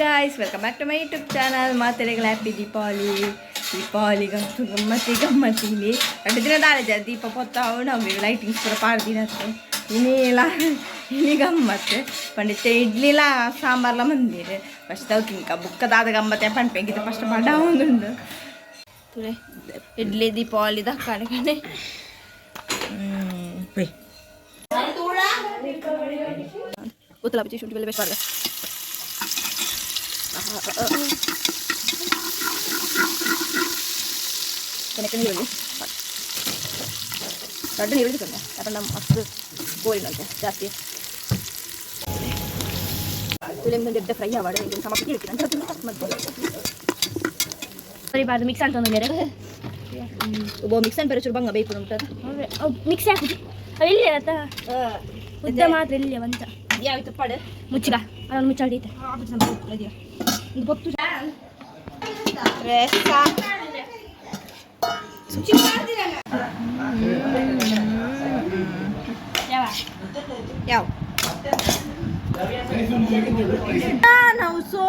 guys, welcome back to my YouTube channel. ಮಾತೆರೆಗಳ happy ದೀಪಾವಳಿಗಂತೂ ಗಮ್ಮತ್ತಿಲ್ಲಿ 2 ದಿನ ದಾಳಿದೆ ದೀಪ ಪೊತ್ತಾವು ನಾವು ಲೈಟಿಂಗ್ಸ್ ಪೂರ ಪಾಡ್ದಿನತ್ತು ಇನ್ನೇಲ ಇಲ್ಲಿ ಗಮ್ಮತ್ತು ಪಂಡಿತ ಇಡ್ಲಿಲ ಸಾಂಬಾರ್ಲ ಮಂದಿರ ಫಸ್ಟ್ ಅವು ತಿನ್ಕ ಬುಕ್ಕದಾದ ಗಮ್ಮತ್ತೆ ಪಂಪೆಂಗಿತ ಫಸ್ಟ್ ಪಡ ಒಂದುಂಡು ತುಳೆ ಇಡ್ಲಿ ದೀಪಾವಳಿ ದಕ್ಕಾನೆ ಕಣೆ ಗೊತ್ತಲ್ಲ ಬಚ್ಚಿ ಶುಂಠಿ ಬೆಲೆ ಬೇಕು ಪಾಡ್ದ ಕನೆಕ್ಟ್ ನೀರು ದೊಡ್ಡ ನೀರು ತಂದೆ ಯಾಕಂದ್ರೆ ಮಸ್ತ್ ಗೋರಿನಂತೆ ಜಾಸ್ತಿ ತುಳಿಂದ ದೊಡ್ಡ ಫ್ರೈ ಆವಾಡ ಈಗ ಸಮಕ್ಕೆ ಇಡ್ತೀನಿ ಅಂತ ಮತ್ತೆ ಸರಿ ಬಾದು ಮಿಕ್ಸ್ ಅಂತ ಬೇರೆ ಒಬ್ಬ ಮಿಕ್ಸ್ ಅಂತ ಬೇರೆ ಚೂರು ಬಂಗ ಬೇಕು ಅಂತ ಮಿಕ್ಸ್ ಹಾಕಿ ಎಲ್ಲಿ ಆತ ಉದ್ದ ಮಾತ್ರ ಎಲ್ಲಿ ಅಂತ ಯಾವಿತ್ತು ಪಡ ಮುಚ್ಚಿಗ ಅದನ್ನು ಮುಚ್ಚಾಡಿತೆ ಇದು ಬೊತ್ತು ಯಾವ ನಾವು ಸೋ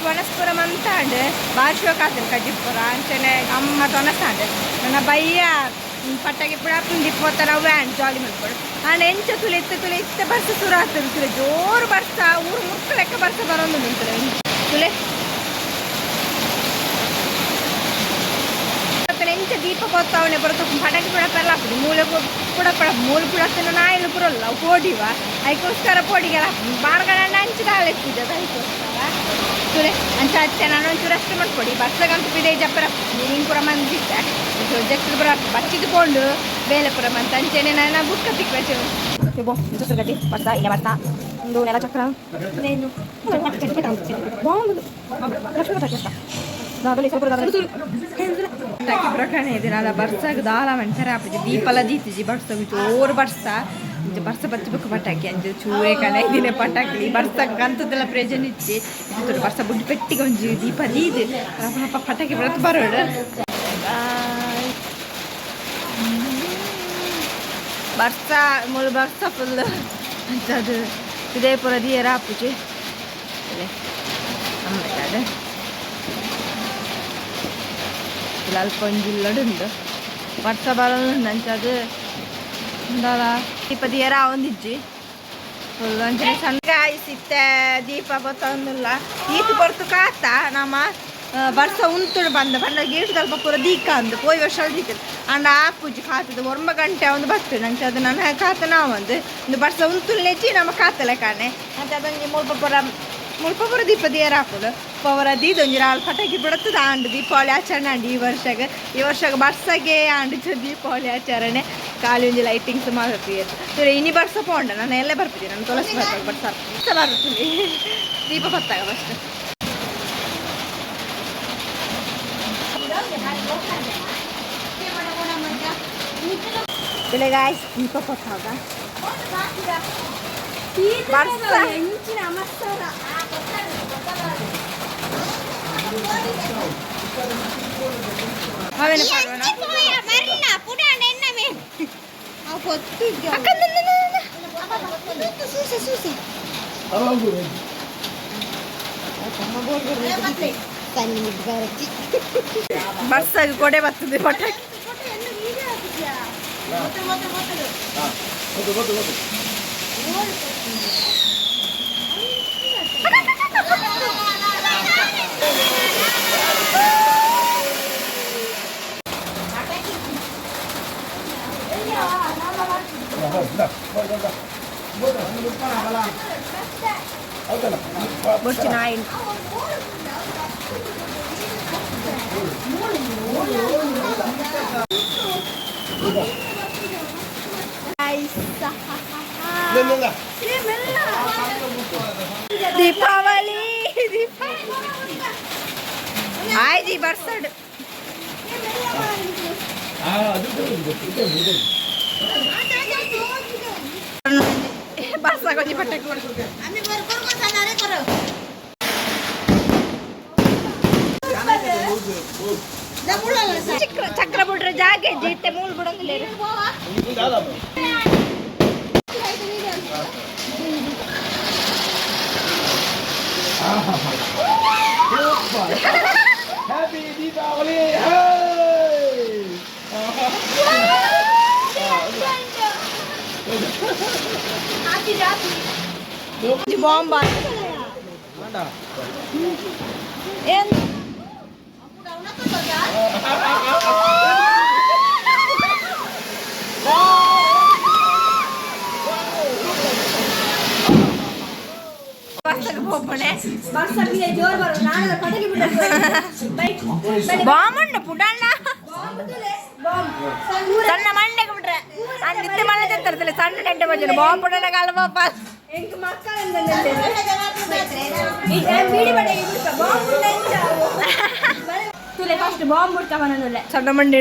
ವನಸ್ಪುರಂ ಅಂತಾಂಡ್ ಭಾಷೋಕಾತನ ಕಜಿಪುರ ಅಂಚನೆ ಅಮ್ಮ ತೊನಸಾಂಡ್ ನನ್ನ ಬಯ್ಯ ಪಟ್ಟಾಗಿ ಪುಡ ದಿಪ್ಪತ್ತ ನಾವು ವ್ಯಾನ್ ಜಾಲಿ ಮಾಡ್ಕೊಡು ಆಂಡ್ ಎಂಚ ತುಳಿತ್ತೆ ಬರ್ಸ ಸುರ ಆಗ್ತದೆ ತುಳೆ ಜೋರು ಬರ್ಸ ಊರು ಮುಕ್ಕ ಲೆಕ್ಕ ಬರ್ಸ ಬರೋದು ನಿಂತದೆ ತುಳೆ ಎಂಚ ದೀಪ ಕೊತ್ತವಣೆ ಬರುತ್ತೆ ಪಟಾಕಿ ಪುಡ ಪೆಲ್ಲ ಹಾಕುದು ಮೂಲ ಪುಡತ್ತನ ನಾಯಿಲು ಪುರಲ್ಲ ಪೋಡಿವ ಅದಕ್ಕೋಸ್ಕರ ಪೋಡಿಗೆಲ್ಲ ಹಾಕಿ ಬಾರ್ಗಣ್ಣ ಹಂಚಿದ ಹಾಳೆತ್ತಿದ್ದೆ ಅದಕ್ಕೋಸ್ಕರ ತುಳೆ ಅಂಚ ಹಚ್ಚೆ ನಾನು ಒಂಚೂರು ರೆಸ್ಟ್ ಮಾಡ್ಕೊಡಿ ಬರ್ಸಗಂತೂ ಪಿದೆ ಜಪ್ಪರ ನೀನು ಪುರ ಮಂದಿದ್ದೆ ಜಸ್ಟ್ ಪುರ ಬಚ್ಚಿದ್ಕೊಂಡು ಬೇಲೆ ಪುರ ಮಂತ ಅಂಚೆನೆ ನಾನು ಬುಕ್ಕ ತಿಕ್ಕು ಬೋ ಜೊತೆ ಗಡ್ಡಿ ಬರ್ತಾ ಇಲ್ಲ ಬರ್ತಾ ಒಂದು ನೆಲ ಚಕ್ರ ಪ್ರಕರಣ ಇದೀನ ಅದ ಬರ್ಸಾಗ ದಾಲ ಮಂಟರ ಆಪಜಿ ದೀಪಲ ದೀತಿಜಿ ಬರ್ಸ ಜೋರು ಬರ್ಸ ಬರ್ಸ ಬಚ್ಚಬೇಕು ಪಟಾಕಿ ಅಂಜು ಚೂರೆ ಕಣ ಇದಿನ ಪಟಾಕಿ ಬರ್ಸಕ್ ಕಂತದೆಲ್ಲ ಪ್ರೇಜನ್ ಇಚ್ಚಿ ಇದು ಬರ್ಸ ಬುಡ್ಡಿ ಪೆಟ್ಟಿಗೆ ಒಂಜಿ ದೀಪ ದೀದು ಪಟಾಕಿ ಬರತ್ ಬರೋಡು ಬರ್ಸ ಮೂಲ ಬರ್ಸ ಫುಲ್ ಅಂಚದು ಇದೇ ಪುರ ದಿಯರ ಆಪುಜಿ ಅಮ್ಮದ ಅಲ್ಪ ಒಂಜಿಲ್ಲಡುಂಡು ವರ್ಷ ಬರೋದು ಅಂಚದು ಉಂಡಲ ದೀಪ ದಿಯರ ಒಂದಿಜ್ಜಿ ಫುಲ್ ಅಂಚನೆ ಸಣ್ಣ ಕಾಯಿ ಸಿತ್ತೆ ದೀಪ ಗೊತ್ತೊಂದಿಲ್ಲ ಈತು ಬರ್ತು ಕಾತ ನಮ್ಮ ಬರ್ಸ ಉಂತುಡು ಬಂದ ಗೇಟ್ ಸ್ವಲ್ಪ ಪೂರ ದೀಕ ಅಂದು ಪೋಯ್ ವರ್ಷ ದೀಕ ಅಂಡ ಆಪುಜಿ ಕಾತದ 1 ಗಂಟೆ ಒಂದು ಬರ್ತು ನಂಗೆ ಅದು ನನ್ನ ಕಾತ ನಾವೊಂದು ಒಂದು ಬರ್ಸ ಉಂತುಲ್ ನೆಚ್ಚಿ ನಮ್ಮ ಕಾತಲೆ ಕಾಣೆ ಅಂತ ಅದೊಂದು ಮುಲ್ಪ ಪುರ ದೀಪ ದಿಯರ ಹಾಕೋದು ಪವರ ದೀದೊಂಜಿ ರಾಳು ಪಟಾಕಿ ಬಿಡುತ್ತದೆ ಆಂಡು ದೀಪಾವಳಿ ಆಚರಣೆ ಆಂಡು ಈ ವರ್ಷಕ್ಕೆ ಬರ್ಸಗೆ ಆಂಡು ದೀಪಾವಳಿ ಆಚರಣೆ ಖಾಲಿ ಒಂಜಿ ಲೈಟಿಂಗ್ಸ್ ಮಾಡ್ತೀವಿ ಇನಿ ಬರ್ಸ ಪೋಂಡ ನಾನು ಎಲ್ಲೇ ಬರ್ತೀನಿ ನಾನು ತುಳಸಿ ಬರ್ಬೇಕು ಬರ್ಸ ಬರ್ತೀನಿ ದೀಪ ಬತ್ತಾಗ ಫಸ್ಟ್ ಗಾಯ್ಸ್ ದೀಪ ಕೊಟ್ಟಾಗ ಬರ್ಸಾಗ ಕೊಡೆ ಬರ್ತದೆ ಪಟಾಕಿ ದೀಪಾವಳಿ ಆಯ್ತು ಬರ್ಸಡ್ ಬರ್ಸಾಕೊಂಡಿ ಪಟಾಕಿ ಚಕ್ರ ಬಿಡ್ರೆ ಜಾಗೆ ಜೀತೆ ಮೂಲ್ ಬಿಡಂಗಿಲ್ಲ ಹ್ಯಾಪಿ ದೀಪಾವಳಿ ಬಾಂಬ್ ಏನ್ ಬಾಂಬ್ ಪುಡಣ್ಣ ಸಣ್ಣ ಮಂಡೆಗೆ ಬಿಟ್ರೆ ನಿತ್ಯ ಮಳೆ ತರ್ತಿಲ್ಲ ಸಣ್ಣ ಟೆಂಟೆ ಬಜ್ಜೆ ಬಾಂಬ್ ಪುಡಣ್ಣ ಕಾಲ ಪಾಪ ಫಸ್ಟ್ ಬಾಂಬ್ ಬಿಡ್ತಾ ಮನೆ ಸಣ್ಣ ಮಂಡಿ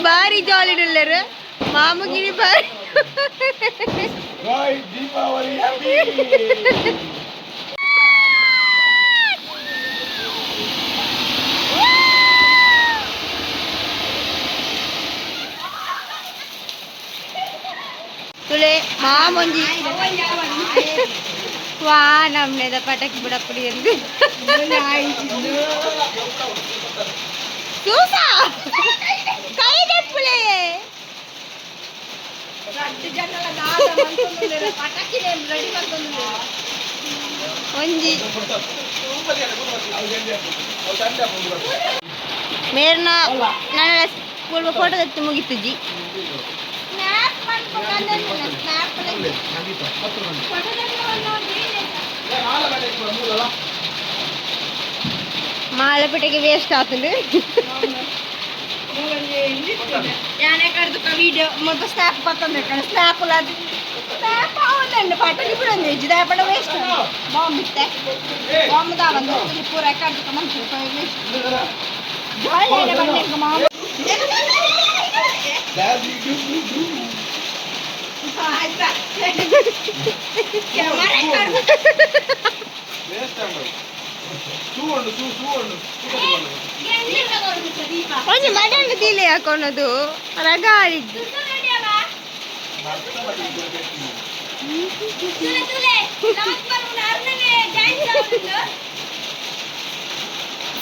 ಬಾರಿ ಜಾಲಿ ಡಲ್ಲರು ಮಾಮಗಿರಿ ಬಾರಿ ದೀಪಾವಳಿ ತುಳೆ ಮಾಮೊಂಜಿ ವಾ ನಮ್ನೆದ ಪಟಾಕಿ ಬಿಡಪ್ಪಡಿ ಎಂದು చూసా కైడెప్పులే ಒಂಜಿ ಮೇರ್ನ ನನ್ನ ಸ್ಕೂಲ್ ಫೋಟೋ ತೆತ್ತು ಮುಗಿತುಜಿ ಮಾಲಪೆಟ್ಟಿಗೆ ವೇಸ್ಟ್ ಆತುಂಡು వీడియో మొత్తం స్నాప్ పడుతుంది ఇక్కడ స్నాప్ లేదు స్నాప్ అవునండి పట్టని కూడా ఉంది ఇదాపడ వేస్ట్ బాంబు ఇస్తే బాంబు దావంది పూర ఎక్కడ మంచి కొంచెం మటన్ తీలే కొనదు రగాలిದ್ದು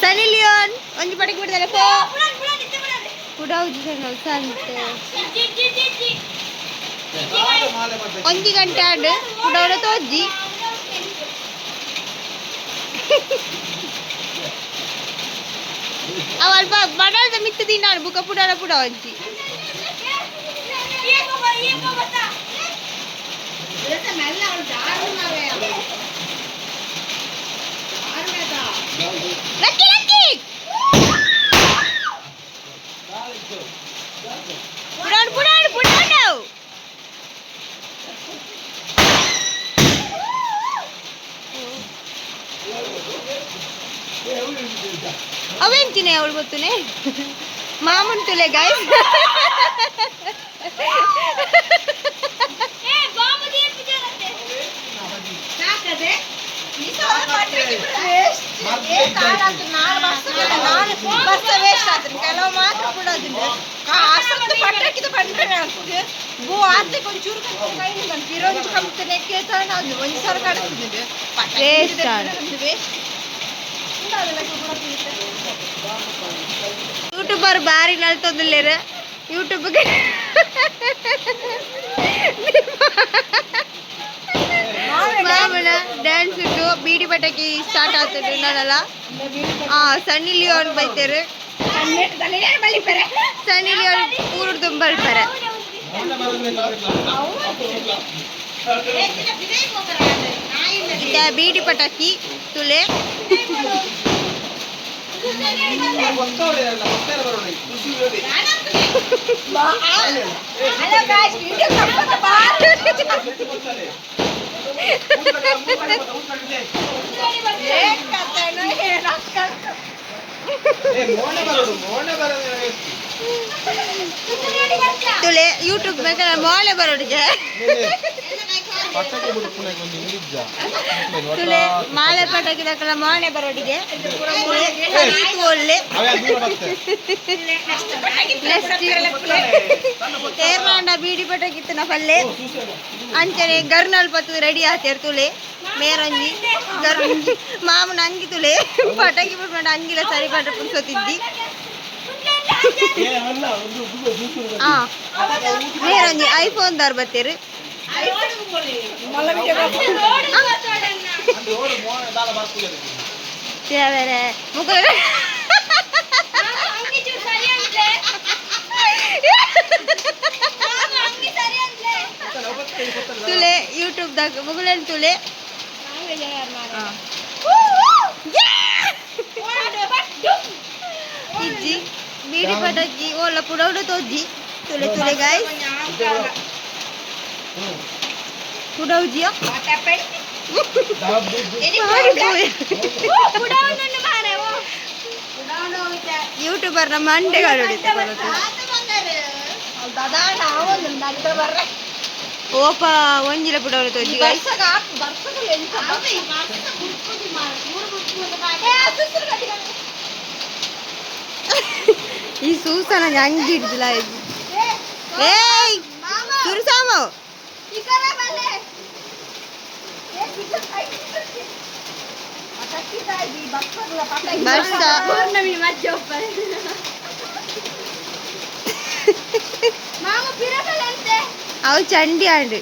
ಸನಿ ಲಿಯೋನ್ ಒಂಜಿ ಪಟಕಿ ಬಿಡ್ತಾರೆ ಪುಡೌಜಿ ಸಂತೆ ಒಂಜಿ ಗಂಟೆ ಆಡು ಪುಡೌಡ ತೋಜ್ಜಿ ಅವಲ್ಪ ಬಡಾಲ್ದ ಮಿತ್ತು ತಿನ್ನಾಡು ಬುಕ್ಕ ಪುಡಾರ ಪುಡ ಒಂಜಿ ಲಕ್ಕಿ ಲಕ್ಕಿ ಪುಡಾಡು ಪುಡಾಡು ಪುಡಾಡು ಅವೇನ್ ತಿನ್ನೆ ಅವಳು ಗೊತ್ತುನೆ ಮಾಮೂನ್ ತುಲೆ ಗಾಯ್ಸ್ ಕೆಲವು ಮಾತ್ರ ಕೊಡೋದಿಲ್ಲ ಪಟಾಕಿದು ಬಂದ್ರೆ ಬೋ ಆರ್ತೆ ಒಂಚೂರು ಬಂತು ಇರೋಂಚು ಕಂಪ್ತನೆ ಕೇಳ್ತಾನೆ ಅದು ಒಂದು ಸಲ ಕಾಣಿಸ್ತಿದ್ದು ವೇಸ್ಟ್ ಯೂಟ್ಯೂಬರ್ ಬಾರಿ ನಲ್ತೊಂದುಲ್ಲೇರು ಯೂಟ್ಯೂಬ್ಗೆ ಮಾಮೂಲ ಡ್ಯಾನ್ಸ್ ಇಟ್ಟು ಬೀಡಿ ಪಟಾಕಿ ಸ್ಟಾರ್ಟ್ ಆಗ್ತದೆ ನೋಡಲ್ಲ ಸನ್ನಿ ಲಿಯೋನ್ ಬೈತಾರೆ ಸನ್ನಿ ಲಿಯೋನ್ ಊರು ತುಂಬ ಬರ್ತಾರೆ ಬೀಡಿ ಪಟಾಕಿ ತುಳೆ ತುಲೆ ಯೂಟ್ಯೂಬ್ ಬೇಕಾದ್ರೆ ಮೋಳೆ ಬರೋಡಿಗೆ ತುಲೆ ಮಾಲೆ ಪಟಾಕಿ ದಕ್ಕಲ ಮೋಳೆ ಬರೋಡಿಗೆ ಒಳ್ಳೆ ತೇರ್ನಾಂಡ ಬೀಡಿ ಪಟಾಕಿ ಇತ್ತು ಪಲ್ಲೆ ಅಂಚನೆ ಗರ್ನಲ್ ಪತ್ತು ರೆಡಿ ಆತೇರ್ ತುಲೆ ಮೇರಂಜಿ ಗರ್ಂಜಿ ಮಾಮನ ಅಂಗಿ ತುಲೆ ಪಟಾಕಿ ಬಿಟ್ಕೊಂಡು ಅಂಗಿಲ ಸರಿ ಪಟ ಪುಡ್ಸೋತಿದ್ದಿ ಮೇರಂಜಿ ಐಫೋನ್ ದಾರ್ ಬತ್ತೇರು ಮುಖ ತುಲೆ ಯೂಟ್ಯೂಬ್ ದಾಗ ಮುಗುಳನ್ ತುಲೆ ಇಜ್ಜಿ ಬೀಡಿ ಪಟಾಕಿ ಓಲ್ಲ ಪುಡೌಡು ತೋಜ್ಜಿ ತುಲೆ ತುಲೆ ಗಾಯ್ ಪುಡೌಜಿಯ ಯೂಟ್ಯೂಬರ್ ನಮ್ಮ ಮಂಡೆಗಾಡು ಓಪ ಒಂಜಿಲ ಪುಡೌಡು ತೋಜ್ಜಿ ಗಾಯ್ ಈ ಸೂಸನ ಅಂಗಿ ಹಿಡ್ದಿಲ್ಲ ಏಯ್ ತುರ್ಸಾಮ ಅವು ಚಂಡಿ ಆಂಡ್